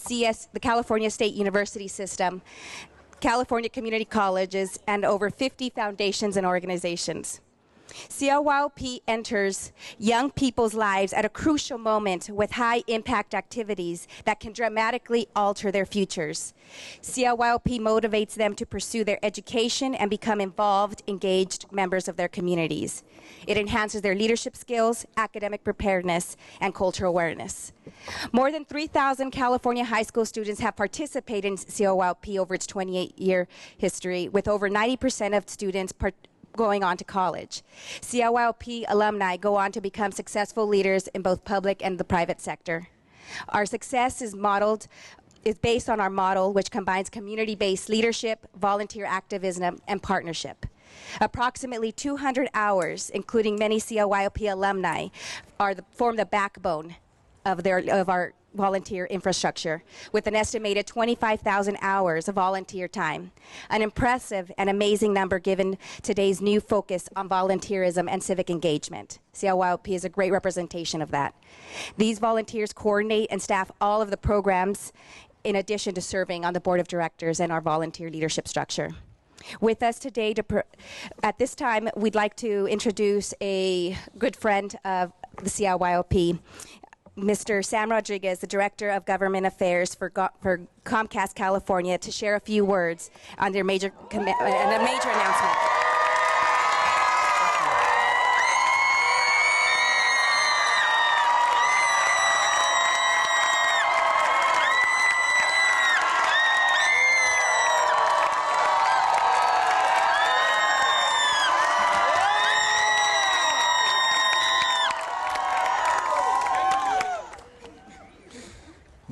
the California State University System, California Community Colleges, and over 50 foundations and organizations. CLYOP enters young people's lives at a crucial moment with high-impact activities that can dramatically alter their futures. CLYOP motivates them to pursue their education and become involved, engaged members of their communities. It enhances their leadership skills, academic preparedness, and cultural awareness. More than 3,000 California high school students have participated in CLYOP over its 28-year history, with over 90% of students going on to college. CLYOP alumni go on to become successful leaders in both public and the private sector. Our success is based on our model, which combines community-based leadership, volunteer activism, and partnership. Approximately 200 hours, including many CLYOP alumni, form the backbone of our volunteer infrastructure, with an estimated 25,000 hours of volunteer time, an impressive and amazing number given today's new focus on volunteerism and civic engagement. CLYOP is a great representation of that. These volunteers coordinate and staff all of the programs in addition to serving on the board of directors and our volunteer leadership structure. With us today, at this time, we'd like to introduce a good friend of the CLYOP, Mr. Sam Rodriguez, the Director of Government Affairs for Comcast California, to share a few words on their major announcement.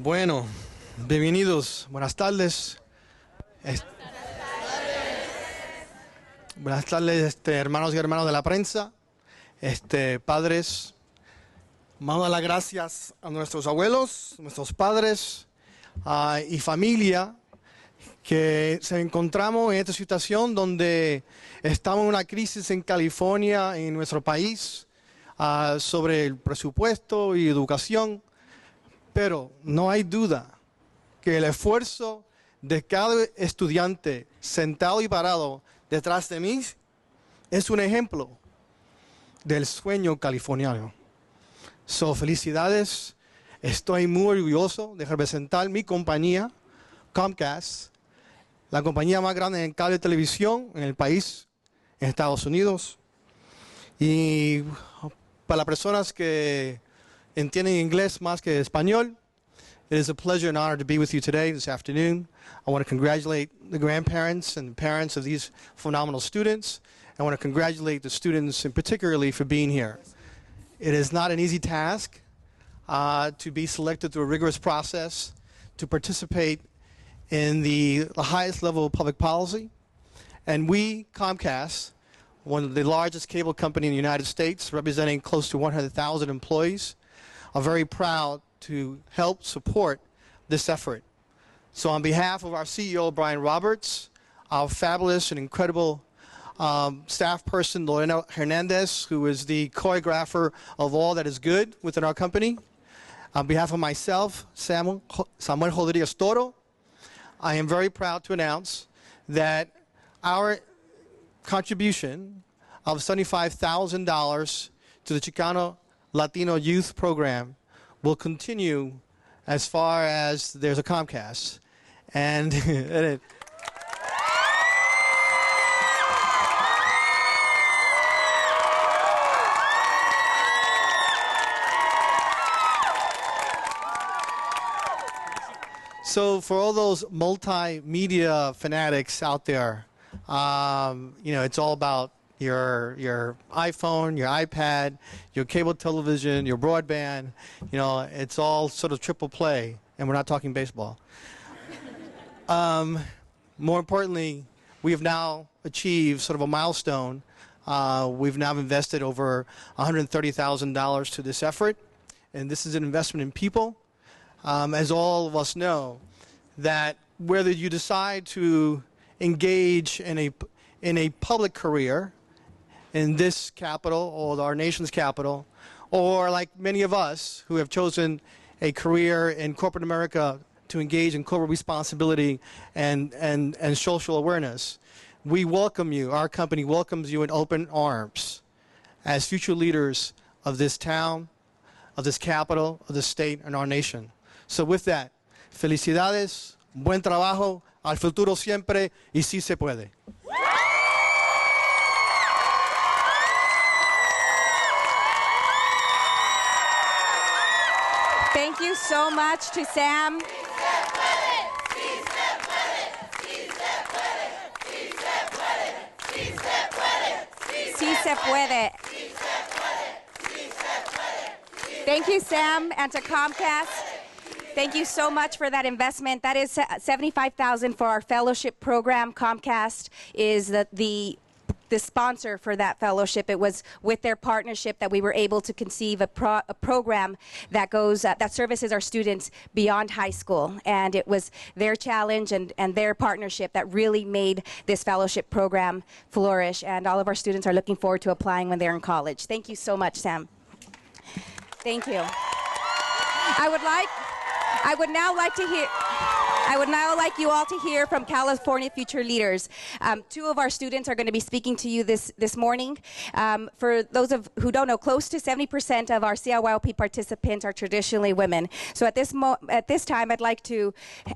Bueno, bienvenidos, buenas tardes. Buenas tardes, hermanos y hermanas de la prensa, padres. Vamos a dar las gracias a nuestros abuelos, nuestros padres y familia que se encontramos en esta situación donde estamos en una crisis en California, en nuestro país, sobre el presupuesto y educación. Pero no hay duda que el esfuerzo de cada estudiante sentado y parado detrás de mí es un ejemplo del sueño californiano. Felicidades. Estoy muy orgulloso de representar mi compañía, Comcast, la compañía más grande en cable y televisión en el país, en Estados Unidos. Y para las personas que entienden inglés más que español, it is a pleasure and honor to be with you today, this afternoon. I want to congratulate the grandparents and the parents of these phenomenal students. I want to congratulate the students in particularly for being here. It is not an easy task to be selected through a rigorous process to participate in the highest level of public policy. And we, Comcast, one of the largest cable company in the United States, representing close to 100,000 employees, are very proud to help support this effort. So on behalf of our CEO, Brian Roberts, our fabulous and incredible staff person, Lorena Hernandez, who is the choreographer of all that is good within our company, on behalf of myself, Samuel Rodriguez Toro, I am very proud to announce that our contribution of $75,000 to the Chicano Latino Youth Program will continue as far as there's a Comcast. And so for all those multimedia fanatics out there, it's all about your iPhone, your iPad, your cable television, your broadband. It's all sort of triple play, and we're not talking baseball. More importantly, we have now achieved sort of a milestone. We've now invested over $130,000 to this effort, and this is an investment in people. As all of us know, that whether you decide to engage in a public career in this capital or our nation's capital, or like many of us who have chosen a career in corporate America to engage in corporate responsibility and social awareness. We welcome you. Our company welcomes you in open arms as future leaders of this town, of this capital, of the state, and our nation. So with that, felicidades, buen trabajo, al futuro siempre, y sí se puede. Thank you so much to Sam. Sí se puede. Thank you, Sam, and to Comcast. Thank you so much for that investment. That is $75,000 for our fellowship program. Comcast is the sponsor for that fellowship. It was with their partnership that we were able to conceive a program that goes that services our students beyond high school. And it was their challenge and their partnership that really made this fellowship program flourish. And all of our students are looking forward to applying when they're in college. Thank you so much, Sam. Thank you. I would now like you all to hear from California future leaders. Two of our students are going to be speaking to you this morning. For those who don't know, close to 70% of our CIYLP participants are traditionally women. So at this time, I'd like to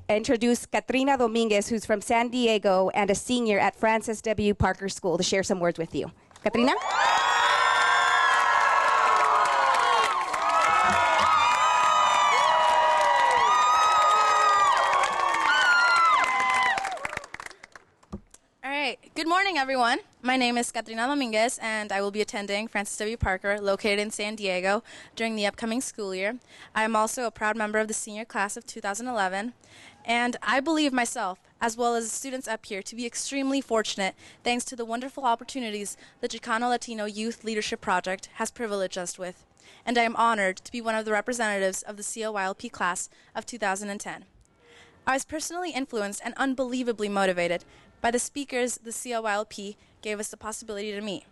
introduce Katrina Dominguez, who's from San Diego and a senior at Francis W. Parker School, to share some words with you. Katrina? Good morning, everyone. My name is Katrina Dominguez, and I will be attending Francis W. Parker, located in San Diego, during the upcoming school year. I am also a proud member of the senior class of 2011, and I believe myself, as well as the students up here, to be extremely fortunate thanks to the wonderful opportunities the Chicano Latino Youth Leadership Project has privileged us with. And I am honored to be one of the representatives of the CIYLP class of 2010. I was personally influenced and unbelievably motivated by the speakers the CIYLP gave us the possibility to meet.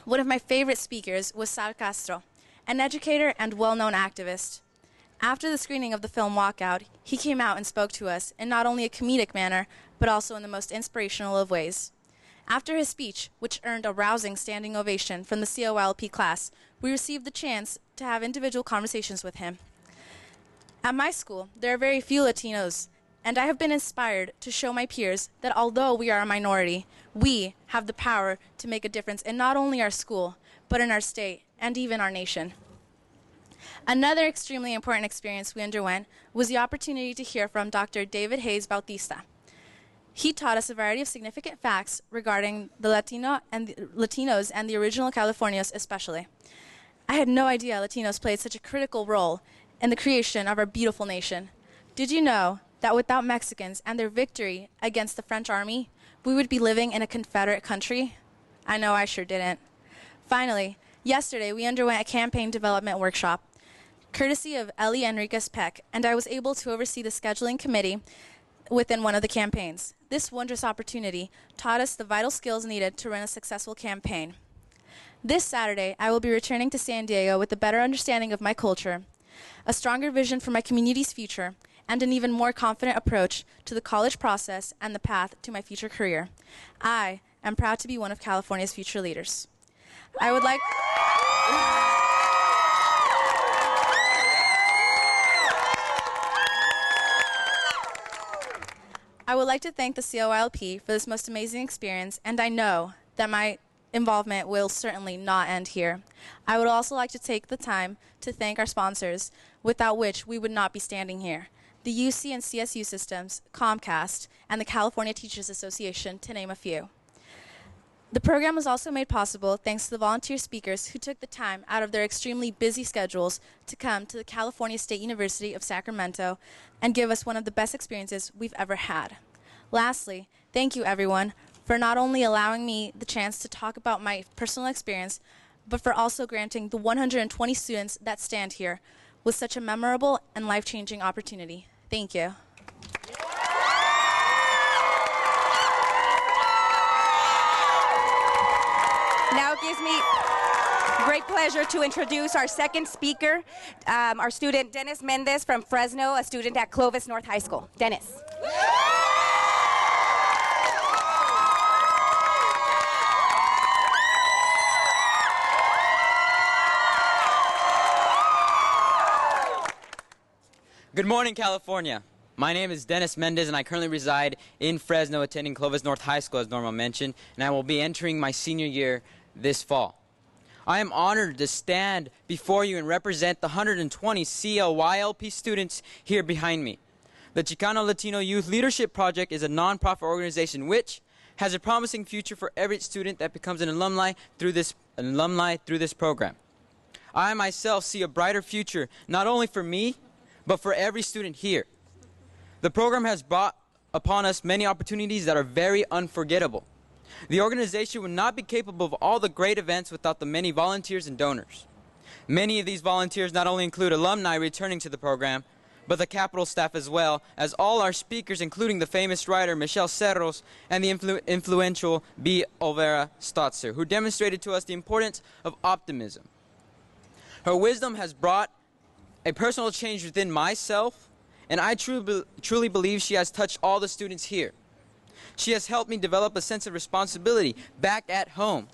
One of my favorite speakers was Sal Castro, an educator and well-known activist. After the screening of the film Walkout, he came out and spoke to us in not only a comedic manner, but also in the most inspirational of ways. After his speech, which earned a rousing standing ovation from the CIYLP class, we received the chance to have individual conversations with him. At my school, there are very few Latinos, and I have been inspired to show my peers that although we are a minority, we have the power to make a difference in not only our school, but in our state and even our nation. Another extremely important experience we underwent was the opportunity to hear from Dr. David Hayes Bautista. He taught us a variety of significant facts regarding the Latinos and the original Californios especially. I had no idea Latinos played such a critical role in the creation of our beautiful nation. Did you know that without Mexicans and their victory against the French army, we would be living in a Confederate country? I know I sure didn't. Finally, yesterday we underwent a campaign development workshop, courtesy of Ellie Enriquez Peck, and I was able to oversee the scheduling committee within one of the campaigns. This wondrous opportunity taught us the vital skills needed to run a successful campaign. This Saturday, I will be returning to San Diego with a better understanding of my culture, a stronger vision for my community's future, and an even more confident approach to the college process and the path to my future career. I am proud to be one of California's future leaders. I would like to thank the CIYLP for this most amazing experience, and I know that my involvement will certainly not end here. I would also like to take the time to thank our sponsors, without which we would not be standing here. The UC and CSU systems, Comcast, and the California Teachers Association, to name a few. The program was also made possible thanks to the volunteer speakers who took the time out of their extremely busy schedules to come to the California State University of Sacramento and give us one of the best experiences we've ever had. Lastly, thank you everyone for not only allowing me the chance to talk about my personal experience, but for also granting the 120 students that stand here with such a memorable and life-changing opportunity. Thank you. Great pleasure to introduce our second speaker, our student Dennis Mendez from Fresno, a student at Clovis North High School. Dennis. Good morning, California. My name is Dennis Mendez, and I currently reside in Fresno, attending Clovis North High School, as Norma mentioned, and I will be entering my senior year this fall. I am honored to stand before you and represent the 120 CLYLP students here behind me. The Chicano Latino Youth Leadership Project is a nonprofit organization which has a promising future for every student that becomes an alumni through this program. I myself see a brighter future, not only for me, but for every student here. The program has brought upon us many opportunities that are very unforgettable. The organization would not be capable of all the great events without the many volunteers and donors. Many of these volunteers not only include alumni returning to the program, but the Capitol staff as well as all our speakers, including the famous writer Michelle Cerros and the influential B. Olvera Stotzer, who demonstrated to us the importance of optimism. Her wisdom has brought a personal change within myself, and I truly believe she has touched all the students here. She has helped me develop a sense of responsibility back at home.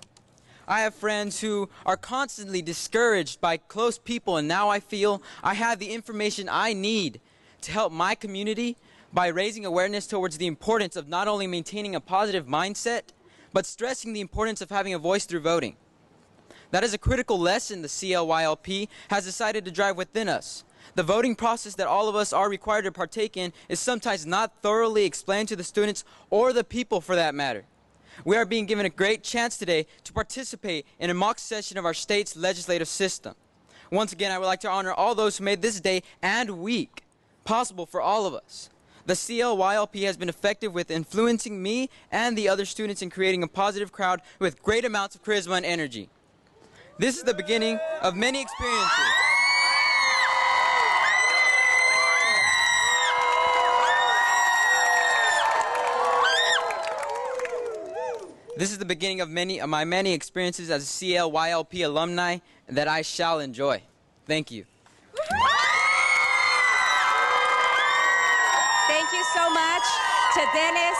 I have friends who are constantly discouraged by close people, and now I feel I have the information I need to help my community by raising awareness towards the importance of not only maintaining a positive mindset, but stressing the importance of having a voice through voting. That is a critical lesson the CLYLP has decided to drive within us. The voting process that all of us are required to partake in is sometimes not thoroughly explained to the students or the people for that matter. We are being given a great chance today to participate in a mock session of our state's legislative system. Once again, I would like to honor all those who made this day and week possible for all of us. The CLYLP has been effective with influencing me and the other students in creating a positive crowd with great amounts of charisma and energy. This is the beginning of many experiences. This is the beginning of my many experiences as a CLYLP alumni that I shall enjoy. Thank you. Thank you so much to Dennis.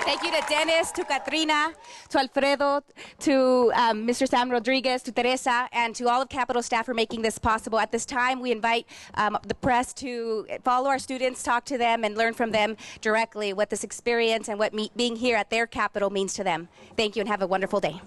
Thank you to Dennis, to Katrina, to Alfredo, to Mr. Sam Rodriguez, to Teresa, and to all of Capitol staff for making this possible. At this time, we invite the press to follow our students, talk to them, and learn from them directly what this experience and what being here at their Capitol means to them. Thank you and have a wonderful day.